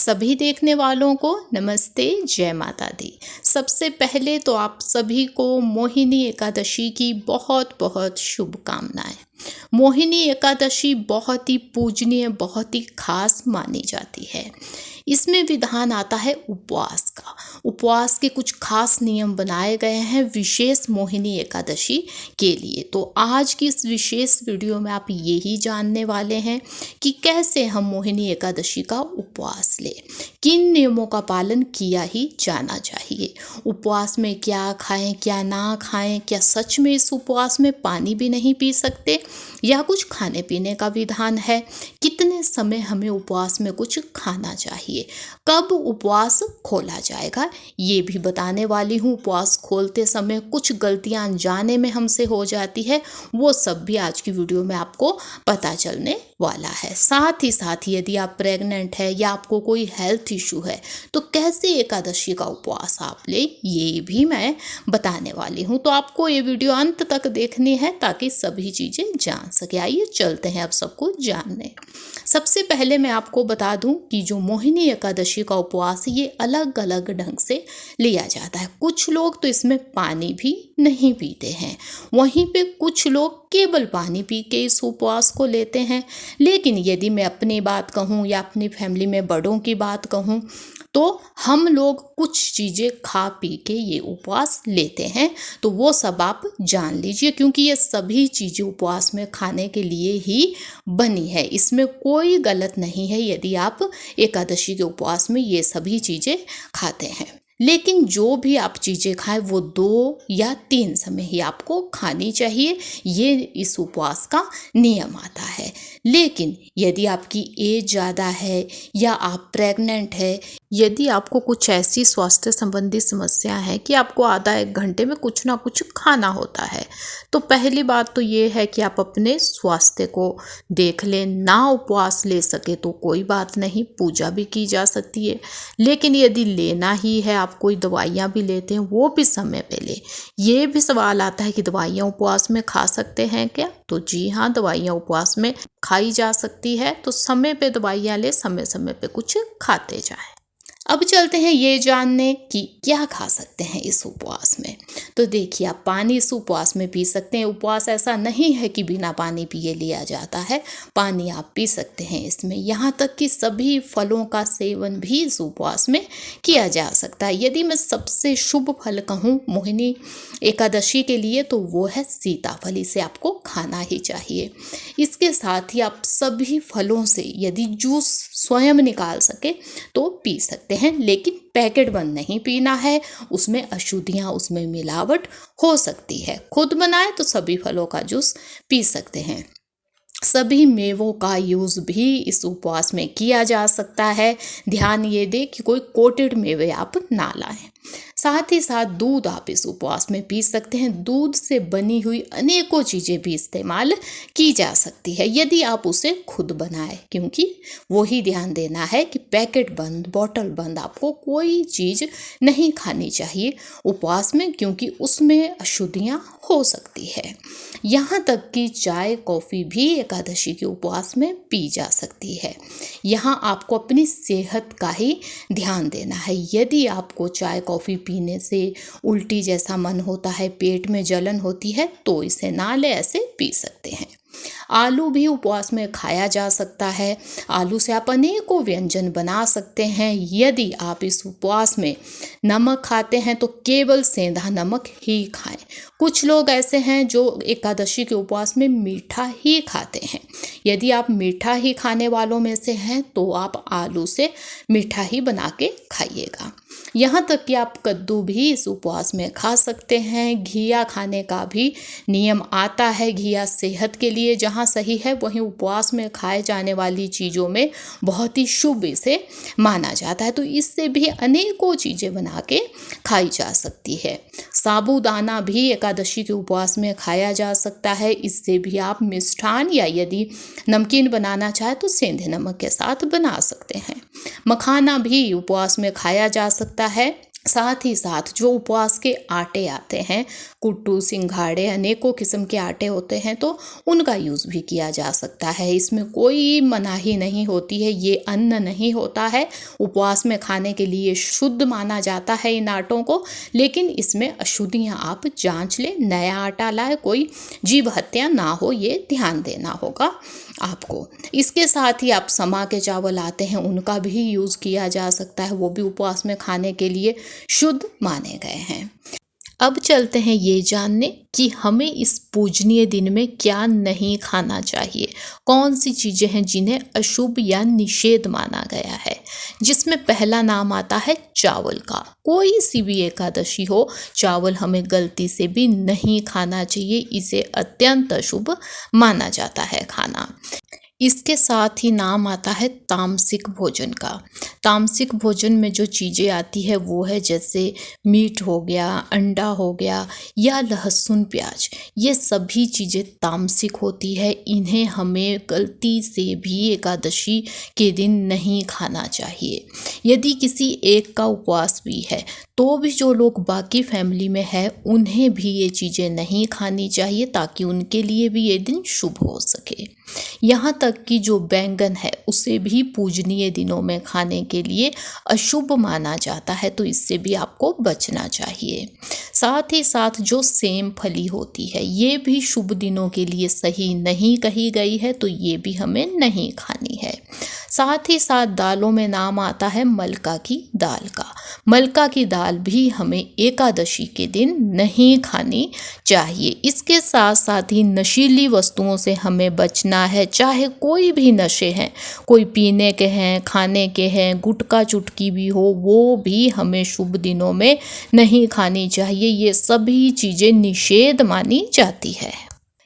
सभी देखने वालों को नमस्ते, जय माता दी। सबसे पहले तो आप सभी को मोहिनी एकादशी की बहुत बहुत शुभकामनाएं। मोहिनी एकादशी बहुत ही पूजनीय, बहुत ही खास मानी जाती है। इसमें विधान आता है उपवास का। उपवास के कुछ खास नियम बनाए गए हैं विशेष मोहिनी एकादशी के लिए। तो आज की इस विशेष वीडियो में आप यही जानने वाले हैं कि कैसे हम मोहिनी एकादशी का उपवास लें, किन नियमों का पालन किया ही जाना चाहिए, उपवास में क्या खाएं क्या ना खाएं, क्या सच में इस उपवास में पानी भी नहीं पी सकते या कुछ खाने पीने का विधान है, कितने समय हमें उपवास में कुछ खाना चाहिए, कब उपवास खोला जाएगा ये भी बताने वाली हूँ। उपवास खोलते समय कुछ गलतियाँ अनजाने में हमसे हो जाती है, वो सब भी आज की वीडियो में आपको पता चलने वाला है। साथ ही साथ यदि आप प्रेग्नेंट है या आपको कोई हेल्थ इशू है तो कैसे एकादशी का उपवास आप ले, ये भी मैं बताने वाली हूँ। तो आपको ये वीडियो अंत तक देखनी है ताकि सभी चीज़ें जान सके। आइए चलते हैं अब सबको जानने। सबसे पहले मैं आपको बता दूं कि जो मोहिनी एकादशी का उपवास है ये अलग अलग ढंग से लिया जाता है। कुछ लोग तो इसमें पानी भी नहीं पीते हैं, वहीं पे कुछ लोग केवल पानी पी के इस उपवास को लेते हैं। लेकिन यदि मैं अपनी बात कहूँ या अपनी फैमिली में बड़ों की बात कहूँ तो हम लोग कुछ चीज़ें खा पी के ये उपवास लेते हैं। तो वो सब आप जान लीजिए, क्योंकि ये सभी चीज़ें उपवास में खाने के लिए ही बनी है। इसमें कोई गलत नहीं है यदि आप एकादशी के उपवास में ये सभी चीज़ें खाते हैं। लेकिन जो भी आप चीज़ें खाएं वो 2 या 3 समय ही आपको खानी चाहिए, ये इस उपवास का नियम आता है। लेकिन यदि आपकी एज ज़्यादा है या आप प्रेग्नेंट है, यदि आपको कुछ ऐसी स्वास्थ्य संबंधी समस्या है कि आपको आधा 1 घंटे में कुछ ना कुछ खाना होता है, तो पहली बात तो ये है कि आप अपने स्वास्थ्य को देख लें। ना उपवास ले सके तो कोई बात नहीं, पूजा भी की जा सकती है। लेकिन यदि लेना ही है, आप कोई दवाइयाँ भी लेते हैं वो भी समय पे ले। ये भी सवाल आता है कि दवाइयाँ उपवास में खा सकते हैं क्या? तो जी हाँ, दवाइयाँ उपवास में खाई जा सकती है। तो समय पे दवाइयाँ ले, समय समय पे कुछ खाते जाएं। अब चलते हैं ये जानने कि क्या खा सकते हैं इस उपवास में। तो देखिए, आप पानी इस उपवास में पी सकते हैं। उपवास ऐसा नहीं है कि बिना पानी पिए लिया जाता है, पानी आप पी सकते हैं इसमें। यहाँ तक कि सभी फलों का सेवन भी इस उपवास में किया जा सकता है। यदि मैं सबसे शुभ फल कहूँ मोहिनी एकादशी के लिए तो वो है सीताफल। इसे आपको खाना ही चाहिए। इसके साथ ही आप सभी फलों से यदि जूस स्वयं निकाल सके तो पी सकते हैं, लेकिन पैकेट बंद नहीं पीना है, उसमें अशुद्धियाँ, उसमें मिलावट हो सकती है। खुद बनाए तो सभी फलों का जूस पी सकते हैं। सभी मेवों का यूज़ भी इस उपवास में किया जा सकता है। ध्यान ये दे कि कोई कोटेड मेवे आप ना लाएं। साथ ही साथ दूध आप इस उपवास में पी सकते हैं। दूध से बनी हुई अनेकों चीज़ें भी इस्तेमाल की जा सकती है यदि आप उसे खुद बनाएं, क्योंकि वही ध्यान देना है कि पैकेट बंद, बॉटल बंद आपको कोई चीज़ नहीं खानी चाहिए उपवास में, क्योंकि उसमें अशुद्धियाँ हो सकती है। यहाँ तक कि चाय कॉफ़ी भी एकादशी के उपवास में पी जा सकती है। यहाँ आपको अपनी सेहत का ही ध्यान देना है। यदि आपको चाय कॉफ़ी पीने से उल्टी जैसा मन होता है, पेट में जलन होती है, तो इसे ना ले, ऐसे पी सकते हैं। आलू भी उपवास में खाया जा सकता है। आलू से आप अनेकों व्यंजन बना सकते हैं। यदि आप इस उपवास में नमक खाते हैं तो केवल सेंधा नमक ही खाएं। कुछ लोग ऐसे हैं जो एकादशी के उपवास में मीठा ही खाते हैं। यदि आप मीठा ही खाने वालों में से हैं तो आप आलू से मीठा ही बना के खाइएगा। यहाँ तक कि आप कद्दू भी इस उपवास में खा सकते हैं। घिया खाने का भी नियम आता है। घिया सेहत के लिए जहाँ सही है, वहीं उपवास में खाए जाने वाली चीज़ों में बहुत ही शुभ इसे माना जाता है। तो इससे भी अनेकों चीज़ें बना के खाई जा सकती है। साबूदाना भी एकादशी के उपवास में खाया जा सकता है। इससे भी आप मिष्ठान या यदि नमकीन बनाना चाहे तो सेंधे नमक के साथ बना सकते हैं। मखाना भी उपवास में खाया जा सकता है। साथ ही साथ जो उपवास के आटे आते हैं, कुट्टू, सिंघाड़े, अनेकों किस्म के आटे होते हैं, तो उनका यूज़ भी किया जा सकता है। इसमें कोई मनाही नहीं होती है, ये अन्न नहीं होता है। उपवास में खाने के लिए शुद्ध माना जाता है इन आटों को, लेकिन इसमें अशुद्धियाँ आप जांच लें, नया आटा लाए, कोई जीव हत्या ना हो, ये ध्यान देना होगा आपको। इसके साथ ही आप समा के चावल आते हैं, उनका भी यूज़ किया जा सकता है, वो भी उपवास में खाने के लिए शुद्ध माने गए हैं। अब चलते हैं ये जानने कि हमें इस पूजनीय दिन में क्या नहीं खाना चाहिए, कौन सी चीज़ें हैं जिन्हें अशुभ या निषेध माना गया है। जिसमें पहला नाम आता है चावल का। कोई सी भी एकादशी हो, चावल हमें गलती से भी नहीं खाना चाहिए, इसे अत्यंत अशुभ माना जाता है खाना। इसके साथ ही नाम आता है तामसिक भोजन का। तामसिक भोजन में जो चीज़ें आती है वो है जैसे मीट हो गया, अंडा हो गया या लहसुन प्याज, ये सभी चीज़ें तामसिक होती है। इन्हें हमें गलती से भी एकादशी के दिन नहीं खाना चाहिए। यदि किसी एक का उपवास भी है तो भी जो लोग बाकी फैमिली में है उन्हें भी ये चीज़ें नहीं खानी चाहिए, ताकि उनके लिए भी ये दिन शुभ हो सके। यहाँ तक कि जो बैंगन है उसे भी पूजनीय दिनों में खाने के लिए अशुभ माना जाता है, तो इससे भी आपको बचना चाहिए। साथ ही साथ जो सेम फली होती है ये भी शुभ दिनों के लिए सही नहीं कही गई है, तो ये भी हमें नहीं खानी है। साथ ही साथ दालों में नाम आता है मलका की दाल का। मलका की दाल भी हमें एकादशी के दिन नहीं खानी चाहिए। इसके साथ साथ ही नशीली वस्तुओं से हमें बचना है, चाहे कोई भी नशे हैं, कोई पीने के हैं, खाने के हैं, गुटखा चुटकी भी हो, वो भी हमें शुभ दिनों में नहीं खानी चाहिए। ये सभी चीज़ें निषेध मानी जाती है।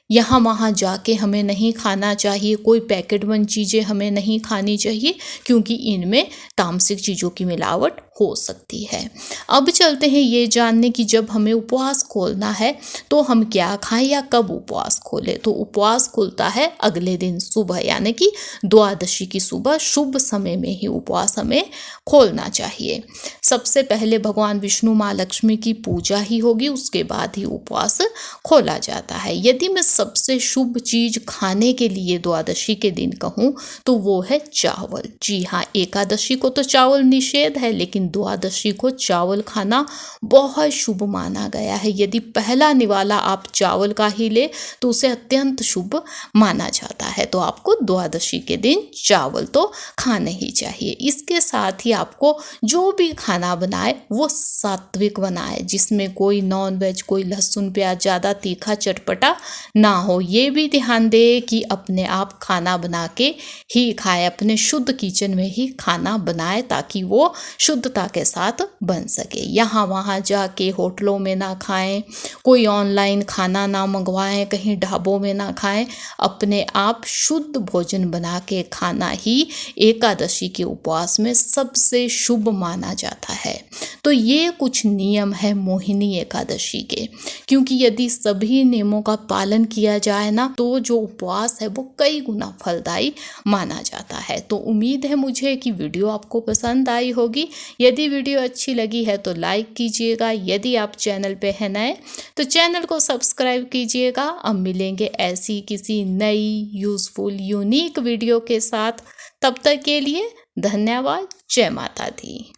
यहाँ वहाँ जाके हमें नहीं खाना चाहिए, कोई पैकेट बंद चीज़ें हमें नहीं खानी चाहिए, क्योंकि इनमें तामसिक चीज़ों की मिलावट हो सकती है। अब चलते हैं ये जानने कि जब हमें उपवास खोलना है तो हम क्या खाएं या कब उपवास खोलें। तो उपवास खुलता है अगले दिन सुबह, यानी कि द्वादशी की सुबह, शुभ समय में ही उपवास हमें खोलना चाहिए। सबसे पहले भगवान विष्णु माँ लक्ष्मी की पूजा ही होगी, उसके बाद ही उपवास खोला जाता है। यदि मैं सबसे शुभ चीज़ खाने के लिए द्वादशी के दिन कहूँ तो वो है चावल। जी हाँ, एकादशी को तो चावल निषेध है, लेकिन द्वादशी को चावल खाना बहुत शुभ माना गया है। यदि पहला निवाला आप चावल का ही ले तो उसे अत्यंत शुभ माना जाता है, तो आपको द्वादशी के दिन चावल तो खाने ही चाहिए। इसके साथ ही आपको जो भी खाना बनाए वो सात्विक बनाए, जिसमें कोई नॉन वेज, कोई लहसुन प्याज, ज़्यादा तीखा चटपटा ना हो। ये भी ध्यान दे कि अपने आप खाना बना के ही खाए, अपने शुद्ध किचन में ही खाना बनाए, ताकि वो शुद्धता के साथ बन सके। यहाँ वहाँ जाके होटलों में ना खाएं, कोई ऑनलाइन खाना ना मंगवाएं, कहीं ढाबों में ना खाएं। अपने आप शुद्ध भोजन बना के खाना ही एकादशी के उपवास में सबसे शुभ माना जाता है। तो ये कुछ नियम है मोहिनी एकादशी के, क्योंकि यदि सभी नियमों का पालन किया जाए ना तो जो उपवास है वो कई गुना फलदायी माना जाता है। तो उम्मीद है मुझे कि वीडियो आपको पसंद आई होगी। यदि वीडियो अच्छी लगी है तो लाइक कीजिएगा। यदि आप चैनल पे हैं नए तो चैनल को सब्सक्राइब कीजिएगा। अब मिलेंगे ऐसी किसी नई यूज़फुल यूनिक वीडियो के साथ। तब तक के लिए धन्यवाद। जय माता दी।